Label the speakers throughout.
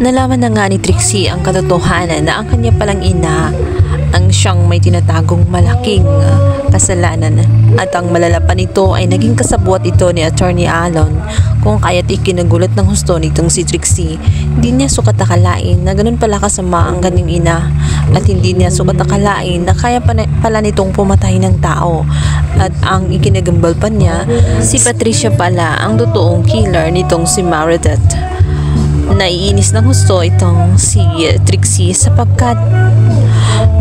Speaker 1: Nalaman na nga ni Trixie ang katotohanan na ang kanya palang ina ang siyang may tinatagong malaking kasalanan at ang malala pa nito ay naging kasabwat ito ni Attorney Alon kung kaya't ikinagulat ng husto nitong si Trixie. Hindi niya sukat akalain na ganun pala kasama ang kanyang ina at hindi niya sukat akalain na kaya pala nitong pumatay ng tao at ang ikinagambal pa niya si Patricia pala ang totoong killer nitong si Meredith. Naiinis ng husto itong si Trixie sapagkat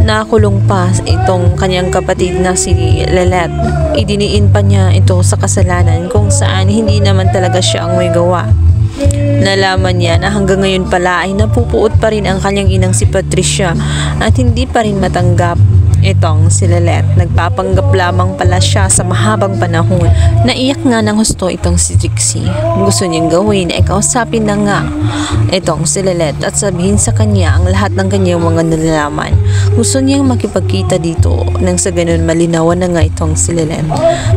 Speaker 1: nakulong pa itong kanyang kapatid na si Lelet. Idiniin pa niya ito sa kasalanan kung saan hindi naman talaga siya ang may gawa. Nalaman niya na hanggang ngayon pala ay napupuot pa rin ang kanyang inang si Patricia at hindi pa rin matanggap itong si Lelet. Nagpapanggap lamang pala siya sa mahabang panahon. Naiyak nga ng husto itong si Trixie. Gusto niyang gawin ay kausapin na nga itong si Lelet at sabihin sa kanya ang lahat ng kanyang mga nalalaman. Gusto niyang makipagkita dito nang sa ganun malinawan na nga itong si Lelet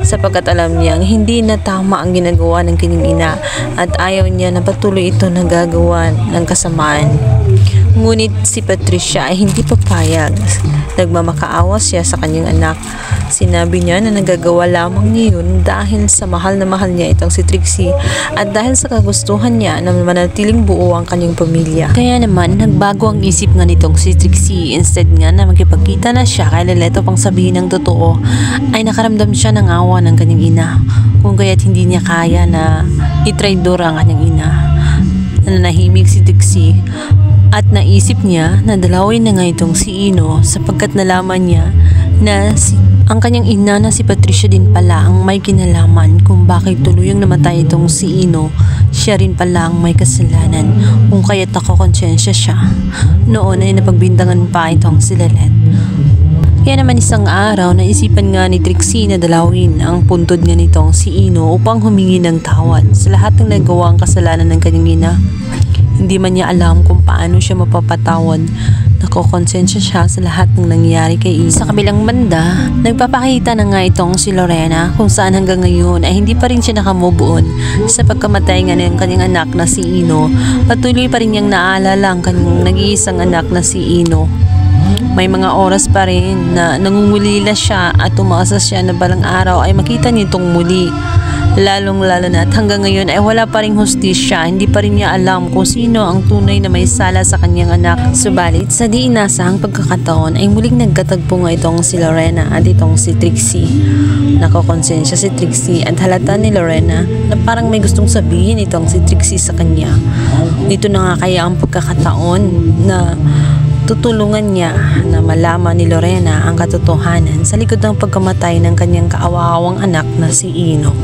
Speaker 1: sapagkat alam niyang hindi na tama ang ginagawa ng kanyang ina at ayaw niya na patuloy ito nagagawa ng kasamaan. Ngunit si Patricia ay hindi papayag. Nagmamakaawa siya sa kanyang anak. Sinabi niya na nagagawa lamang niya yun dahil sa mahal na mahal niya itong si Trixie at dahil sa kagustuhan niya na manatiling buo ang kanyang pamilya. Kaya naman nagbago ang isip nga nitong si Trixie. Instead nga na magkipagkita na siya kay Lelet upang sabihin ng totoo ay nakaramdam siya ng awa ng kanyang ina kung kaya't hindi niya kaya na itraidor ang kanyang ina. Nanahimik si Trixie at naisip niya na dalawin na nga itong si Ino sapagkat nalaman niya na ang kanyang ina na si Patricia din pala ang may kinalaman kung bakit tuluyang namatay itong si Ino. Siya rin pala ang may kasalanan kung kaya't nakokonsensya siya. Noon ay napagbintangan pa itong si Lelet. Kaya naman isang araw naisipan nga ni Trixie na dalawin ang puntod nga nitong si Ino upang humingi ng tawad sa lahat ng nagawang kasalanan ng kanyang ina. Hindi man niya alam kung paano siya mapapatawad. Nakokonsensya siya sa lahat ng nangyayari kay Ino. Sa kabilang banda, nagpapakita na nga itong si Lorena kung saan hanggang ngayon ay hindi pa rin siya nakamove on sa pagkamatay nga ng kanyang anak na si Ino. Patuloy pa rin niyang naalala ang kanyang nag-iisang anak na si Ino. May mga oras pa rin na nangungulila siya at umaasa siya na balang araw ay makita niya itong muli. Lalong-lalo na at hanggang ngayon ay wala pa ring hustisya. Hindi pa rin niya alam kung sino ang tunay na may sala sa kanyang anak. Subalit sa di inasahang pagkakataon ay muling nagkatagpo nga itong si Lorena at itong si Trixie. Nakokonsensya si Trixie at halata ni Lorena na parang may gustong sabihin itong si Trixie sa kanya. Dito na nga kaya ang pagkakataon na tutulungan niya na malaman ni Lorena ang katotohanan sa likod ng pagkamatay ng kanyang kaawawang anak na si Ino.